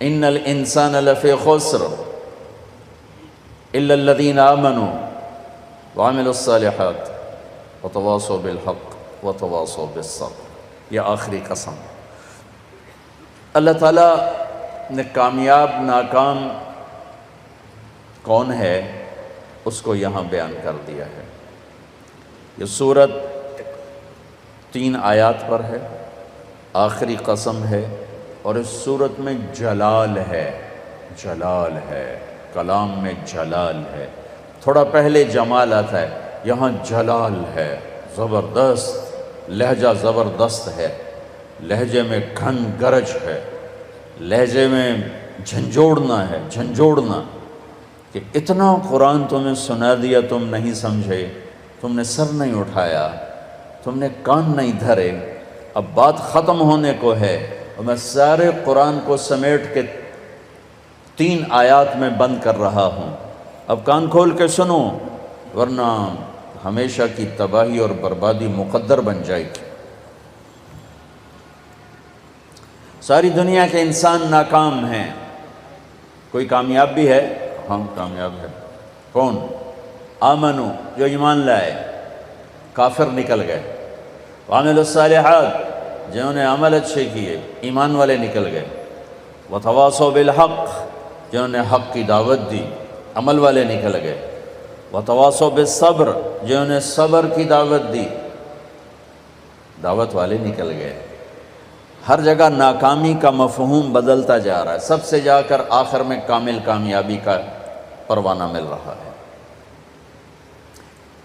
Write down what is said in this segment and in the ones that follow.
ان الانسان لفی خسر الا الذین آمنوا وعملوا الصالحات وتواصوا بالحق وتواصوا بالصبر۔ یہ آخری قسم۔ اللہ تعالیٰ نے کامیاب ناکام کون ہے اس کو یہاں بیان کر دیا ہے۔ یہ سورت 3 آیات پر ہے، آخری قسم ہے، اور اس سورت میں جلال ہے، جلال ہے، کلام میں جلال ہے۔ تھوڑا پہلے جمال آتا ہے، یہاں جلال ہے، زبردست لہجہ، زبردست ہے، لہجے میں گھن گرج ہے، لہجے میں جھنجھوڑنا ہے، جھنجھوڑنا، کہ اتنا قرآن تمہیں سنا دیا تم نہیں سمجھے، تم نے سر نہیں اٹھایا، تم نے کان نہیں دھرے، اب بات ختم ہونے کو ہے، اور میں سارے قرآن کو سمیٹ کے 3 آیات میں بند کر رہا ہوں۔ اب کان کھول کے سنو، ورنہ ہمیشہ کی تباہی اور بربادی مقدر بن جائے گی۔ ساری دنیا کے انسان ناکام ہیں، کوئی کامیاب بھی ہے؟ ہاں کامیاب ہے۔ کون؟ آمنو، جو ایمان لائے، کافر نکل گئے، وعملوا الصالحات، جنہوں نے عمل اچھے کیے، ایمان والے نکل گئے، وتواصوا بالحق، جنہوں نے حق کی دعوت دی، عمل والے نکل گئے، وتواصوا بالصبر، جنہوں نے صبر کی دعوت دی، دعوت والے نکل گئے۔ ہر جگہ ناکامی کا مفہوم بدلتا جا رہا ہے، سب سے جا کر آخر میں کامل کامیابی کا پروانہ مل رہا ہے۔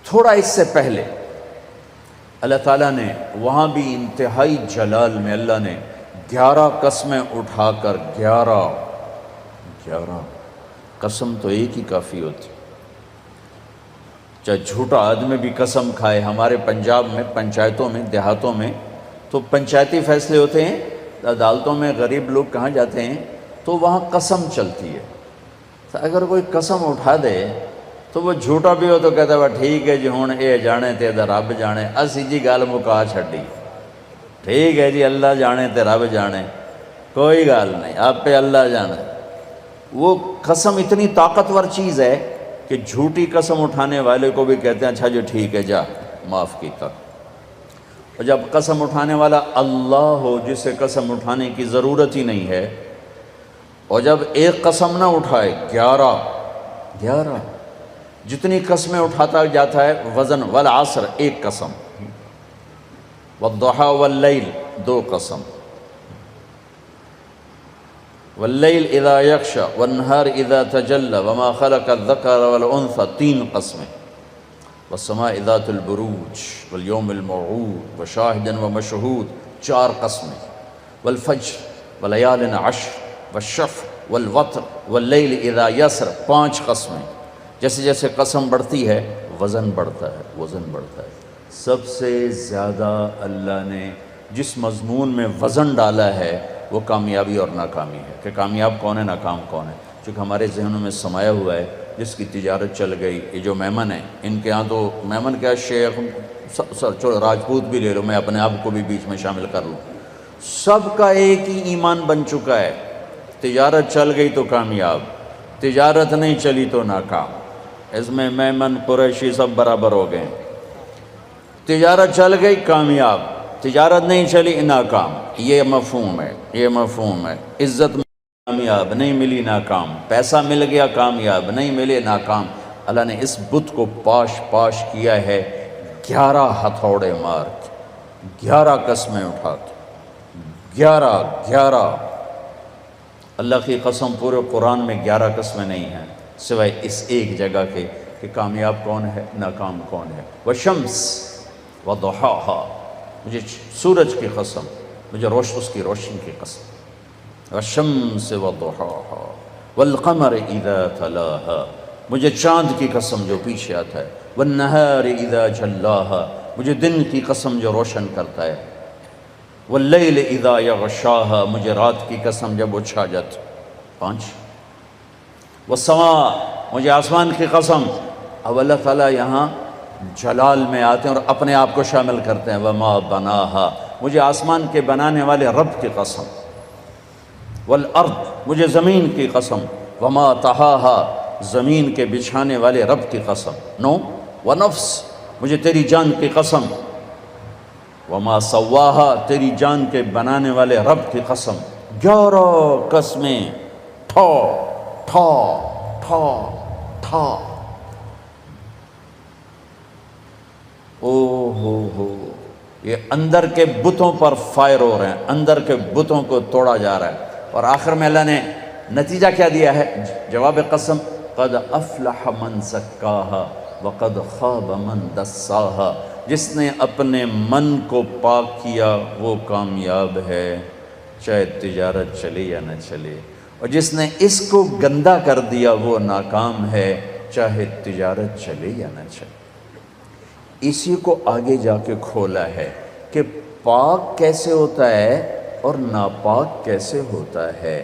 تھوڑا اس سے پہلے اللہ تعالیٰ نے وہاں بھی انتہائی جلال میں اللہ نے 11 قسمیں اٹھا کر 11 قسم تو ایک ہی کافی ہوتی، چاہے جھوٹا آدمی بھی قسم کھائے۔ ہمارے پنجاب میں پنچایتوں میں دیہاتوں میں تو پنچایتی فیصلے ہوتے ہیں، عدالتوں میں غریب لوگ کہاں جاتے ہیں تو وہاں قسم چلتی ہے۔ تو اگر کوئی قسم اٹھا دے تو وہ جھوٹا بھی ہو تو کہتا ہے ٹھیک ہے جی ہوں اے جانے تے رب جانے، اسی جی گل مکا چھڈی، ٹھیک ہے جی اللہ جانے تے رب جانے، کوئی گل نہیں، آپ پہ اللہ جانے۔ وہ قسم اتنی طاقتور چیز ہے کہ جھوٹی قسم اٹھانے والے کو بھی کہتے ہیں اچھا جی ٹھیک ہے جا معاف کیتا۔ اور جب قسم اٹھانے والا اللہ ہو جسے قسم اٹھانے کی ضرورت ہی نہیں ہے، اور جب ایک قسم نہ اٹھائے 11 جتنی قسمیں اٹھاتا جاتا ہے وزن، والعصر ایک قسم، والضحى واللیل 2 قسم، واللیل اذا یغشی والنہار اذا تجلی وما خلق الذکر والانثى 3 قسمیں، والسماء ذات البروج والیوم الموعود وشاہد ومشہود 4 قسمیں، والفجر ولیال عشر والشفع والوتر واللیل اذا یسر 5 قسمیں۔ جیسے جیسے قسم بڑھتی ہے وزن بڑھتا ہے، وزن بڑھتا ہے۔ سب سے زیادہ اللہ نے جس مضمون میں وزن ڈالا ہے وہ کامیابی اور ناکامی ہے، کہ کامیاب کون ہے، ناکام کون ہے۔ چونکہ ہمارے ذہنوں میں سمایا ہوا ہے جس کی تجارت چل گئی، یہ جو میمن ہیں ان کے ہاں تو میمن کیا شیخ چلو راجپوت بھی لے لو، میں اپنے آپ کو بھی بیچ میں شامل کر لوں، سب کا ایک ہی ایمان بن چکا ہے، تجارت چل گئی تو کامیاب، تجارت نہیں چلی تو ناکام۔ اس میں میمن قریشی سب برابر ہو گئے، تجارت چل گئی کامیاب، تجارت نہیں چلی ناکام۔ یہ مفہوم ہے، یہ مفہوم ہے۔ عزت کامیاب نہیں ملی ناکام، پیسہ مل گیا کامیاب نہیں ملے ناکام۔ اللہ نے اس بت کو پاش پاش کیا ہے 11 ہتھوڑے مار کے، 11 قسمیں اٹھا کے، 11 اللہ کی قسم پورے قرآن میں 11 قسمیں نہیں ہیں سوائے اس ایک جگہ کے کہ کامیاب کون ہے، ناکام کون ہے۔ والشمس وضحاها، مجھے سورج کی قسم، مجھے اس کی روشنی کی قسم، والشمس وضحاها والقمر اذا تلاها، مجھے چاند کی قسم جو پیچھے آتا ہے، والنہار اذا جلاها، مجھے دن کی قسم جو روشن کرتا ہے، واللیل اذا یغشاها، مجھے رات کی قسم جب وہ چھا جاتی۔ 5۔ والسماء، مجھے آسمان کی قسم۔ اب اللہ تعالیٰ یہاں جلال میں آتے ہیں اور اپنے آپ کو شامل کرتے ہیں، وما بناها، مجھے آسمان کے بنانے والے رب کی قسم، والارض مجھے زمین کی قسم، وما طحاها زمین کے بچھانے والے رب کی قسم، 9 ونفس مجھے تیری جان کی قسم، وما سواها تیری جان کے بنانے والے رب کی قسم، 11 قسمیں ٹھا ٹھا ٹھا ٹھا۔ او ہو یہ اندر کے بتوں پر فائر ہو رہے ہیں، اندر کے بتوں کو توڑا جا رہا ہے، اور آخر میں اللہ نے نتیجہ کیا دیا ہے؟ جواب قسم، قد افلح من زکاہا وقد خاب من دساہا، جس نے اپنے من کو پاک کیا وہ کامیاب ہے، چاہے تجارت چلے یا نہ چلے، اور جس نے اس کو گندا کر دیا وہ ناکام ہے، چاہے تجارت چلے یا نہ چلے۔ اسی کو آگے جا کے کھولا ہے کہ پاک کیسے ہوتا ہے اور ناپاک کیسے ہوتا ہے۔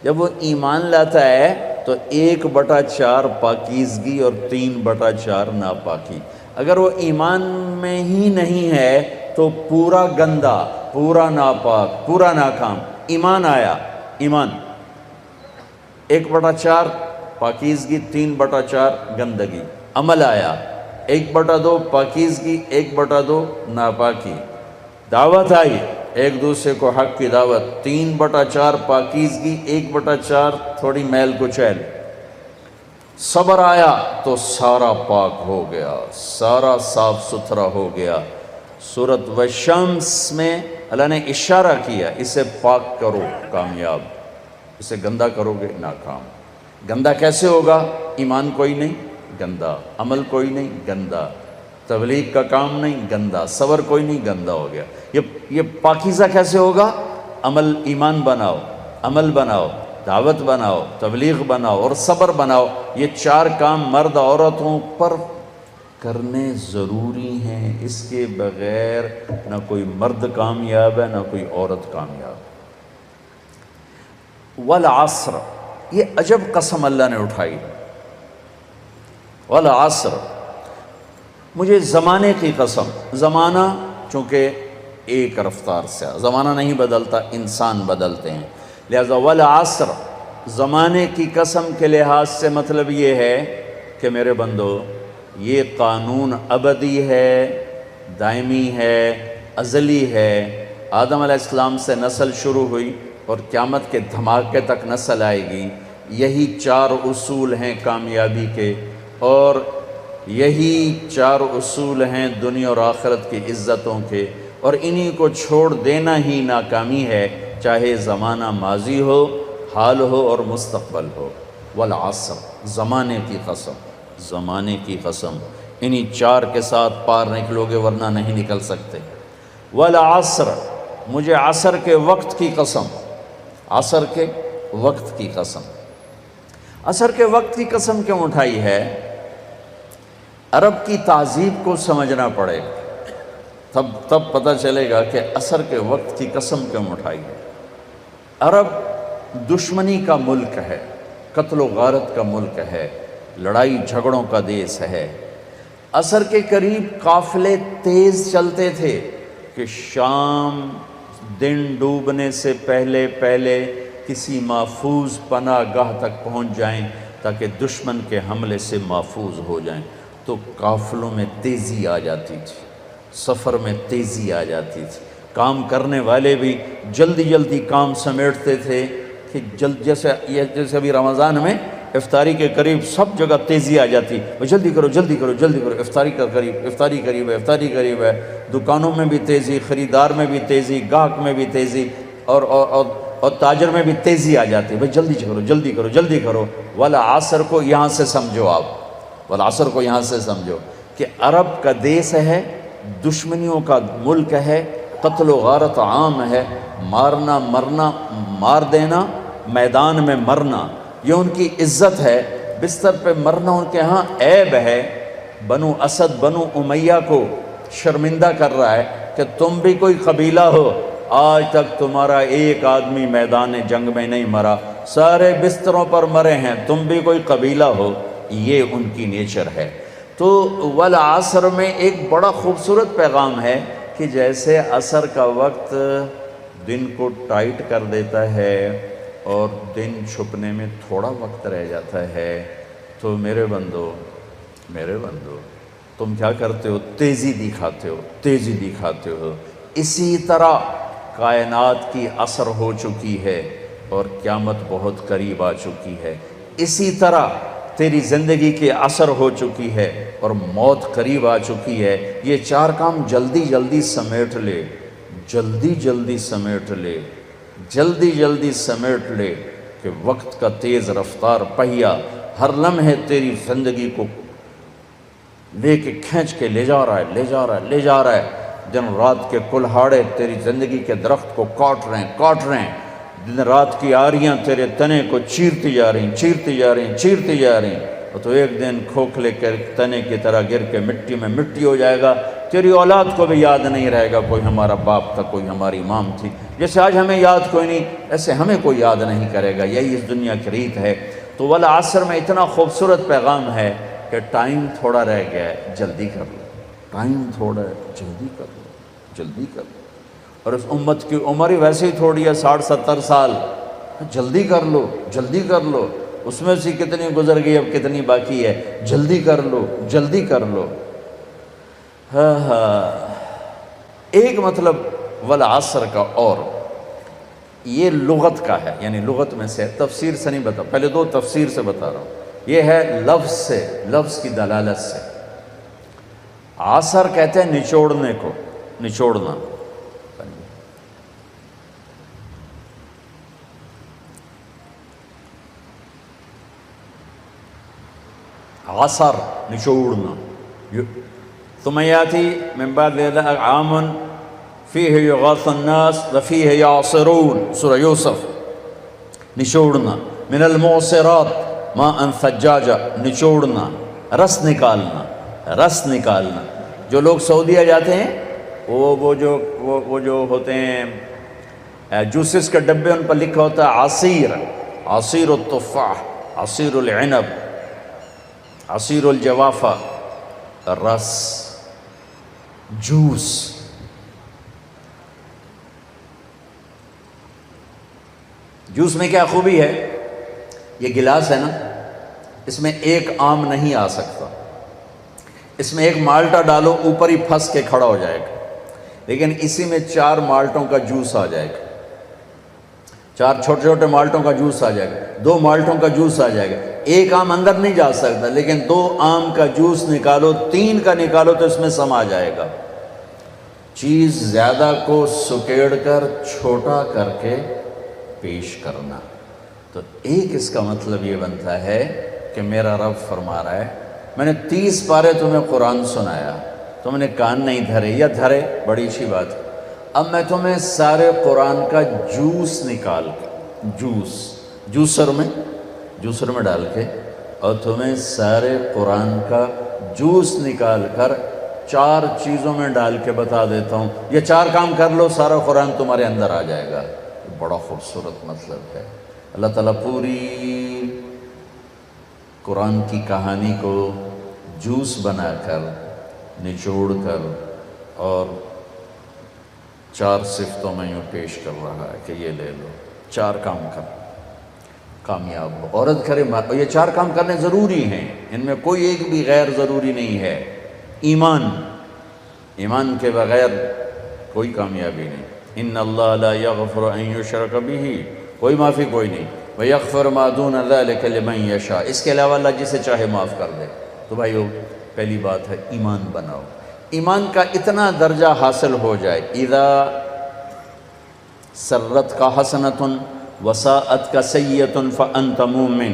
جب وہ ایمان لاتا ہے تو 1/4 پاکیزگی اور 3/4 ناپاکی۔ اگر وہ ایمان میں ہی نہیں ہے تو پورا گندا، پورا ناپاک، پورا ناکام۔ ایمان آیا، ایمان 1/4 پاکیزگی، 3/4 گندگی۔ عمل آیا 1/2 پاکیزگی، 1/2 ناپاکی۔ دعوت آئی ایک دوسرے کو حق کی دعوت، 3/4 پاکیزگی، 1/4 تھوڑی میل کچیل۔ صبر آیا تو سارا پاک ہو گیا، سارا صاف ستھرا ہو گیا۔ سورۃ والشمس میں اللہ نے اشارہ کیا، اسے پاک کرو کامیاب، اسے گندا کرو گے ناکام۔ گندا کیسے ہوگا؟ ایمان کوئی نہیں، گندا، عمل کوئی نہیں، گندا، تبلیغ کا کام نہیں، گندا، صبر کوئی نہیں، گندا ہو گیا۔ یہ پاکیزہ کیسے ہوگا؟ عمل، ایمان بناؤ، عمل بناؤ، دعوت بناؤ، تبلیغ بناؤ اور صبر بناؤ۔ یہ 4 کام مرد عورتوں پر کرنے ضروری ہیں، اس کے بغیر نہ کوئی مرد کامیاب ہے نہ کوئی عورت کامیاب۔ والعصر، یہ عجب قسم اللہ نے اٹھائی، والعصر مجھے زمانے کی قسم۔ زمانہ چونکہ ایک رفتار سے، زمانہ نہیں بدلتا، انسان بدلتے ہیں، لہذا والعصر زمانے کی قسم کے لحاظ سے مطلب یہ ہے کہ میرے بندو یہ قانون ابدی ہے، دائمی ہے، ازلی ہے۔ آدم علیہ السلام سے نسل شروع ہوئی اور قیامت کے دھماکے تک نسل آئے گی۔ یہی 4 اصول ہیں کامیابی کے، اور یہی 4 اصول ہیں دنیا اور آخرت کی عزتوں کے، اور انہی کو چھوڑ دینا ہی ناکامی ہے، چاہے زمانہ ماضی ہو، حال ہو اور مستقبل ہو۔ والعصر زمانے کی قسم، زمانے کی قسم، انہی 4 کے ساتھ پار نکلو گے ورنہ نہیں نکل سکتے۔ والعصر مجھے عصر کے وقت کی قسم، عصر کے وقت کی قسم۔ عصر کے وقت کی قسم کیوں اٹھائی ہے؟ عرب کی تہذیب کو سمجھنا پڑے، تب پتہ چلے گا کہ عصر کے وقت کی قسم کیوں اٹھائی ہے۔ عرب دشمنی کا ملک ہے، قتل و غارت کا ملک ہے، لڑائی جھگڑوں کا دیس ہے۔ عصر کے قریب قافلے تیز چلتے تھے کہ شام دن ڈوبنے سے پہلے کسی محفوظ پناہ گاہ تک پہنچ جائیں تاکہ دشمن کے حملے سے محفوظ ہو جائیں۔ تو قافلوں میں تیزی آ جاتی تھی، سفر میں تیزی آ جاتی تھی، کام کرنے والے بھی جلدی کام سمیٹتے تھے کہ جیسے ابھی رمضان میں افطاری کے قریب سب جگہ تیزی آ جاتی، وہ جلدی کرو، افطاری قریب ہے۔ دکانوں میں بھی تیزی، خریدار میں بھی تیزی، گاہک میں بھی تیزی، اور تاجر میں بھی تیزی آ جاتی، بھئی جلدی کرو۔ والعصر کو یہاں سے سمجھو، آپ والعصر کو یہاں سے سمجھو کہ عرب کا دیس ہے، دشمنیوں کا ملک ہے، قتل و غارت عام ہے، مارنا مرنا، مار دینا، میدان میں مرنا، یہ ان کی عزت ہے۔ بستر پہ مرنا ان کے ہاں عیب ہے۔ بنو اسد، بنو امیہ کو شرمندہ کر رہا ہے کہ تم بھی کوئی قبیلہ ہو، آج تک تمہارا ایک آدمی میدان جنگ میں نہیں مرا، سارے بستروں پر مرے ہیں، تم بھی کوئی قبیلہ ہو، یہ ان کی نیچر ہے۔ تو والعصر میں ایک بڑا خوبصورت پیغام ہے کہ جیسے عصر کا وقت دن کو ٹائٹ کر دیتا ہے اور دن چھپنے میں تھوڑا وقت رہ جاتا ہے، تو میرے بندو تم کیا کرتے ہو؟ تیزی دکھاتے ہو۔ اسی طرح کائنات کی عصر ہو چکی ہے اور قیامت بہت قریب آ چکی ہے، اسی طرح تیری زندگی کی عصر ہو چکی ہے اور موت قریب آ چکی ہے۔ یہ چار کام جلدی جلدی سمیٹ لے، جلدی جلدی سمیٹ لے کہ وقت کا تیز رفتار پہیہ ہر لمحے تیری زندگی کو لے کے کھینچ کے لے جا رہا ہے۔ دن رات کے کلہاڑے تیری زندگی کے درخت کو کاٹ رہے ہیں، دن رات کی آریاں تیرے تنے کو چیرتی جا رہی ہیں، اور تو ایک دن کھوکھلے کے تنے کی طرح گر کے مٹی میں مٹی ہو جائے گا۔ تیری اولاد کو بھی یاد نہیں رہے گا کوئی ہمارا باپ تھا، کوئی ہماری مام تھی۔ جیسے آج ہمیں یاد کوئی نہیں، ایسے ہمیں کوئی یاد نہیں کرے گا۔ یہی اس دنیا کی ریت ہے۔ تو والعصر میں اتنا خوبصورت پیغام ہے کہ ٹائم تھوڑا رہ گیا ہے، جلدی کر لو، ٹائم تھوڑا ہے، جلدی کر لو۔ اور اس امت کی عمر ہی ویسے ہی تھوڑی ہے، 60-70 سال، جلدی کر لو۔ اس میں سے کتنی گزر گئی، اب کتنی باقی ہے، جلدی کر لو۔ ایک مطلب والعصر کا، اور یہ لغت کا ہے، یعنی لغت میں سے، تفسیر سے نہیں بتا، پہلے دو تفسیر سے بتا رہا ہوں۔ یہ ہے لفظ سے، لفظ کی دلالت سے۔ عصر کہتے ہیں نچوڑنے کو، نچوڑنا۔ عصر نچوڑنا۔ ثم یاتی من بعد ذلك عام فیہ یغاث الناس وفیہ یعصرون، سورہ یوسف۔ نچوڑنا، من المعصرات ماء ثجاجا، نچوڑنا، رس نکالنا۔ جو لوگ سعودیہ جاتے ہیں وہ جو ہوتے ہیں جوسز کے ڈبے، ان پر لکھا ہوتا ہے عصیر التفاح، عصیر العنب، عصیر الجوافہ، رس، جوس۔ جوس میں کیا خوبی ہے؟ یہ گلاس ہے نا، اس میں ایک آم نہیں آ سکتا، اس میں ایک مالٹا ڈالو اوپر ہی پھنس کے کھڑا ہو جائے گا، لیکن اسی میں 4 مالٹوں کا جوس آ جائے گا، 4 چھوٹے چھوٹے مالٹوں کا جوس آ جائے گا، 2 مالٹوں کا جوس آ جائے گا۔ ایک آم اندر نہیں جا سکتا، لیکن 2 آم کا جوس نکالو، 3 کا نکالو تو اس میں سما جائے گا۔ چیز زیادہ کو سکیڑ کر چھوٹا کر کے پیش کرنا، تو ایک اس کا مطلب یہ بنتا ہے کہ میرا رب فرما رہا ہے، میں نے 30 پارے تمہیں قرآن سنایا، تم نے کان نہیں دھرے، یا دھرے، بڑی اچھی بات ہے، اب میں تمہیں سارے قرآن کا جوس نکال کے، جوسر میں ڈال کے، اور تمہیں سارے قرآن کا جوس نکال کر 4 چیزوں میں ڈال کے بتا دیتا ہوں، یہ 4 کام کر لو، سارا قرآن تمہارے اندر آ جائے گا۔ بڑا خوبصورت مطلب ہے۔ اللہ تعالیٰ پوری قرآن کی کہانی کو جوس بنا کر، نچوڑ کر، اور 4 صفتوں میں یوں پیش کر رہا ہے کہ یہ لے لو، 4 کام کر، کامیاب ہو۔ عورت کرے، یہ 4 کام کرنے ضروری ہیں، ان میں کوئی ایک بھی غیر ضروری نہیں ہے۔ ایمان کے بغیر کوئی کامیابی نہیں۔ ان اللہ لا یغفر ان یشرک بہ، کوئی معافی کوئی نہیں، ویغفر ما دون ذلک لمن یشاء، اس کے علاوہ اللہ جسے چاہے معاف کر دے۔ تو بھائیو، پہلی بات ہے ایمان بناؤ۔ ایمان کا اتنا درجہ حاصل ہو جائے، اذا سرت کا حسنۃ وساءت کا سیئۃ فانت مومن،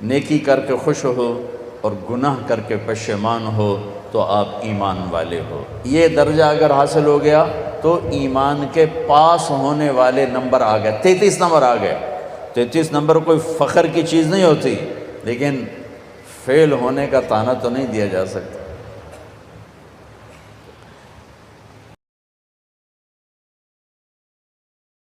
نیکی کر کے خوش ہو اور گناہ کر کے پشیمان ہو تو آپ ایمان والے ہو۔ یہ درجہ اگر حاصل ہو گیا تو ایمان کے پاس ہونے والے نمبر آ گئے، 33 نمبر آ گئے۔ 33 نمبر کوئی فخر کی چیز نہیں ہوتی، لیکن فیل ہونے کا طعنہ تو نہیں دیا جا سکتا۔